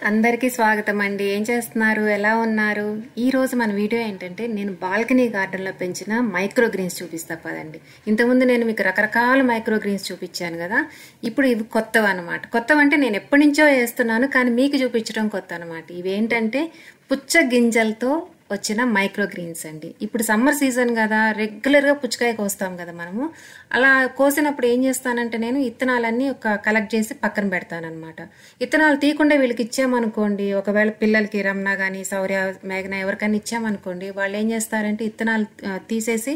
అందరికీ స్వాగతం అండి. ఏం చేస్తున్నారు, ఎలా ఉన్నారు? ఈ రోజు మన వీడియో ఏంటంటే నేను బాల్కనీ గార్డెన్లో పెంచిన మైక్రో గ్రీన్స్ చూపిస్తా పదండి. ఇంతకుముందు నేను మీకు రకరకాల మైక్రో గ్రీన్స్ చూపించాను కదా, ఇప్పుడు ఇవి కొత్తవి అనమాట. కొత్తవంటే నేను ఎప్పటి నుంచో వేస్తున్నాను, కానీ మీకు చూపించడం కొత్త అనమాట. ఇవి ఏంటంటే పుచ్చ గింజలతో వచ్చిన మైక్రో గ్రీన్స్ అండి. ఇప్పుడు సమ్మర్ సీజన్ కదా, రెగ్యులర్గా పుచ్చకాయ కోస్తాం కదా మనము. అలా కోసినప్పుడు ఏం చేస్తానంటే నేను ఇత్తనాలన్నీ కలెక్ట్ చేసి పక్కన పెడతానమాట. ఇత్తనాలు తీయకుండా వీళ్ళకి ఇచ్చామనుకోండి, ఒకవేళ పిల్లలకి రమణ కానీ శౌర్య మేఘన ఎవరికైనా ఇచ్చామనుకోండి, వాళ్ళు ఏం చేస్తారంటే ఇత్తనాలు తీసేసి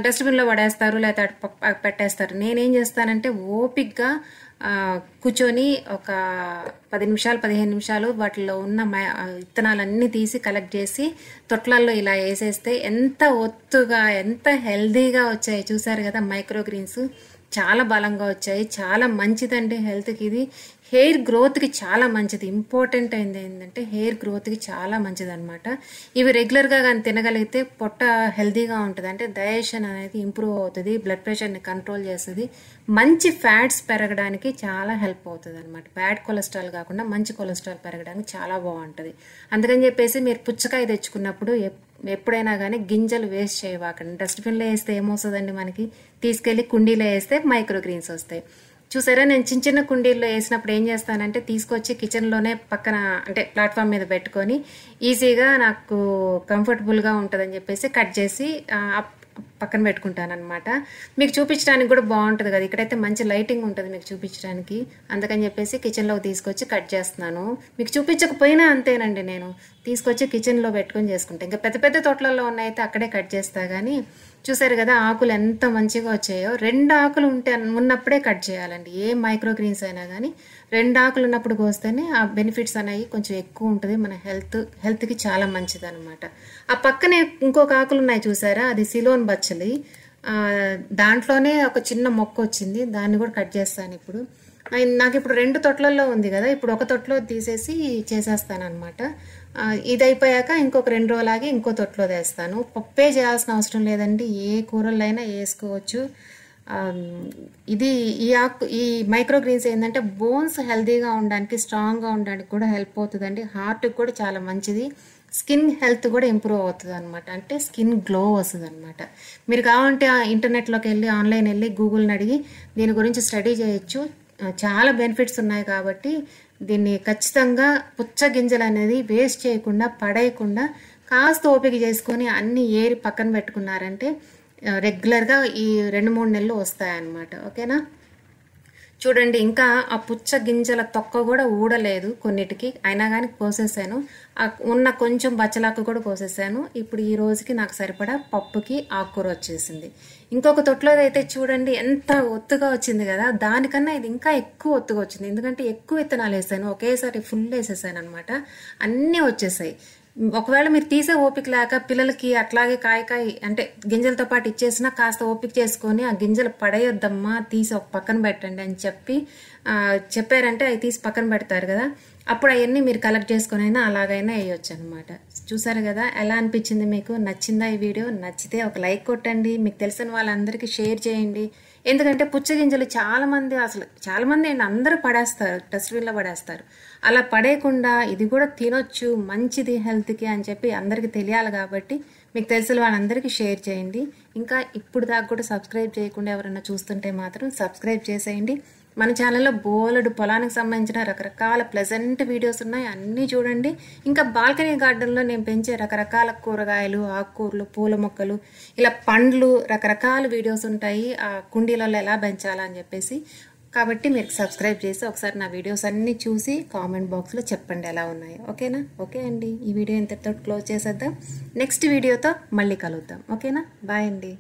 డస్ట్బిన్లో పడేస్తారు, లేకపోతే పెట్టేస్తారు. నేనేం చేస్తానంటే ఓపిక్గా కూర్చొని ఒక 10 నిమిషాలు 15 నిమిషాలు వాటిలో ఉన్న విత్తనాలన్నీ తీసి కలెక్ట్ చేసి తొట్లల్లో ఇలా వేసేస్తే ఎంత ఒత్తుగా ఎంత హెల్దీగా వచ్చాయి చూసారు కదా. మైక్రో గ్రీన్స్ చాలా బలంగా వచ్చాయి, చాలా మంచిదండి హెల్త్కి. ఇది హెయిర్ గ్రోత్కి చాలా మంచిది. ఇంపార్టెంట్ అయింది ఏంటంటే హెయిర్ గ్రోత్కి చాలా మంచిది అనమాట. ఇవి రెగ్యులర్గా కానీ తినగలిగితే పొట్ట హెల్తీగా ఉంటుంది, అంటే డైజెషన్ అనేది ఇంప్రూవ్ అవుతుంది, బ్లడ్ ప్రెషర్ని కంట్రోల్ చేస్తుంది, మంచి ఫ్యాట్స్ పెరగడానికి చాలా హెల్ప్ అవుతుంది అనమాట. బ్యాడ్ కొలెస్ట్రాల్ కాకుండా మంచి కొలెస్ట్రాల్ పెరగడానికి చాలా బాగుంటుంది. అందుకని చెప్పేసి మీరు పుచ్చకాయ తెచ్చుకున్నప్పుడు ఎప్పుడైనా కానీ గింజలు వేస్ట్ చేయవాకండి. డస్ట్బిన్లో వేస్తే ఏమొస్తుందండి, మనకి తీసుకెళ్లి కుండీలో వేస్తే మైక్రో గ్రీన్స్ వస్తాయి. చూసారా, నేను చిన్న చిన్న కుండీల్లో వేసినప్పుడు ఏం చేస్తానంటే తీసుకొచ్చి కిచెన్లోనే పక్కన అంటే ప్లాట్ఫామ్ మీద పెట్టుకొని ఈజీగా నాకు కంఫర్టబుల్గా ఉంటుందని చెప్పేసి కట్ చేసి పక్కన పెట్టుకుంటాను అనమాట. మీకు చూపించడానికి కూడా బాగుంటుంది కదా, ఇక్కడైతే మంచి లైటింగ్ ఉంటుంది మీకు చూపించడానికి. అందుకని చెప్పేసి కిచెన్లోకి తీసుకొచ్చి కట్ చేస్తున్నాను. మీకు చూపించకపోయినా అంతేనండి, నేను తీసుకొచ్చి కిచెన్లో పెట్టుకొని చేసుకుంటాను. ఇంకా పెద్ద పెద్ద తోటలలో ఉన్నాయితే అక్కడే కట్ చేస్తా. కానీ చూసారు కదా ఆకులు ఎంత మంచిగా వచ్చాయో. 2 ఆకులు ఉన్నప్పుడే కట్ చేయాలండి. ఏ మైక్రో గ్రీన్స్ అయినా కానీ 2 ఆకులు ఉన్నప్పుడు కోస్తేనే ఆ బెనిఫిట్స్ అనేవి కొంచెం ఎక్కువ ఉంటుంది, మన హెల్త్కి చాలా మంచిది అనమాట. ఆ పక్కనే ఇంకొక ఆకులు ఉన్నాయి చూసారా, అది సిలోన్ బచ్చలి. దాంట్లోనే ఒక చిన్న మొక్క వచ్చింది, దాన్ని కూడా కట్ చేస్తాను ఇప్పుడు. నాకు ఇప్పుడు 2 తొట్లల్లో ఉంది కదా, ఇప్పుడు ఒక తొట్లో తీసేసి చేసేస్తాను అనమాట. ఇది అయిపోయాక ఇంకొక 2 రోజులాగి ఇంకో తొట్లో వేస్తాను. పప్పే చేయాల్సిన అవసరం లేదండి, ఏ కూరలైనా వేసుకోవచ్చు. ఈ మైక్రో గ్రీన్స్ ఏంటంటే బోన్స్ హెల్తీగా ఉండడానికి, స్ట్రాంగ్గా ఉండడానికి కూడా హెల్ప్ అవుతుందండి. హార్ట్కి కూడా చాలా మంచిది. స్కిన్ హెల్త్ కూడా ఇంప్రూవ్ అవుతుంది అనమాట, అంటే స్కిన్ గ్లో వస్తుంది అనమాట. మీరు కావాలంటే ఇంటర్నెట్లోకి వెళ్ళి ఆన్లైన్ వెళ్ళి గూగుల్ని అడిగి దీని గురించి స్టడీ చేయొచ్చు. చాలా బెనిఫిట్స్ ఉన్నాయి కాబట్టి దీన్ని ఖచ్చితంగా పుచ్చ గింజలు అనేది వేస్ట్ చేయకుండా పడేయకుండా కాస్త ఓపిక చేసుకొని అన్ని ఏరి పక్కన పెట్టుకున్నారంటే రెగ్యులర్గా ఈ 2-3 నెలలు వస్తాయన్నమాట. ఓకేనా, చూడండి. ఇంకా ఆ పుచ్చ గింజల తొక్క కూడా ఊడలేదు కొన్నిటికి, అయినా కానీ కోసేసాను. ఉన్న కొంచెం బచ్చలాకు కూడా కోసేసాను. ఇప్పుడు ఈ రోజుకి నాకు సరిపడా పప్పుకి ఆకుకూర వచ్చేసింది. ఇంకొక తొట్లో అయితే చూడండి ఎంత ఒత్తుగా వచ్చింది కదా, దానికన్నా ఇది ఇంకా ఎక్కువ ఒత్తుగా వచ్చింది. ఎందుకంటే ఎక్కువ విత్తనాలు వేసాను, ఒకేసారి ఫుల్ వేసేసాను అనమాట, అన్నీ వచ్చేసాయి. ఒకవేళ మీరు తీసే ఓపిక లేక పిల్లలకి అట్లాగే కాయ అంటే గింజలతో పాటు ఇచ్చేసినా కాస్త ఓపిక చేసుకొని ఆ గింజలు పడేయొద్దమ్మా, తీసి ఒక పక్కన పెట్టండి అని చెప్పారంటే అవి తీసి పక్కన పెడతారు కదా, అప్పుడు అవన్నీ మీరు కలెక్ట్ చేసుకొని అయినా అలాగైనా వేయొచ్చు అనమాట. చూసారు కదా, ఎలా అనిపించింది మీకు? నచ్చిందా ఈ వీడియో? నచ్చితే ఒక లైక్ కొట్టండి, మీకు తెలిసిన వాళ్ళందరికీ షేర్ చేయండి. ఎందుకంటే పుచ్చగింజలు చాలామంది అందరూ పడేస్తారు, డస్ట్బిన్లో పడేస్తారు. అలా పడేయకుండా ఇది కూడా తినొచ్చు, మంచిది హెల్త్కి అని చెప్పి అందరికీ తెలియాలి కాబట్టి మీకు తెలిసిన వాళ్ళందరికీ షేర్ చేయండి. ఇంకా ఇప్పుడు దాకా కూడా సబ్స్క్రైబ్ చేయకుండా ఎవరైనా చూస్తుంటే మాత్రం సబ్స్క్రైబ్ చేసేయండి. మన ఛానల్లో బోలెడు పొలానికి సంబంధించిన రకరకాల ప్లెజెంట్ వీడియోస్ ఉన్నాయి, అన్నీ చూడండి. ఇంకా బాల్కనీ గార్డెన్లో నేను పెంచే రకరకాల కూరగాయలు, ఆకుకూరలు, పూల మొక్కలు, ఇలా పండ్లు, రకరకాల వీడియోస్ ఉంటాయి ఆ కుండీలలో ఎలా పెంచాలని చెప్పేసి. కాబట్టి మీరు సబ్స్క్రైబ్ చేసి ఒకసారి నా వీడియోస్ అన్నీ చూసి కామెంట్ బాక్స్లో చెప్పండి ఎలా ఉన్నాయో. ఓకేనా? ఓకే అండి, ఈ వీడియో ఇంతటితో క్లోజ్ చేసేద్దాం. నెక్స్ట్ వీడియోతో మళ్ళీ కలుద్దాం. ఓకేనా? బాయ్ అండి.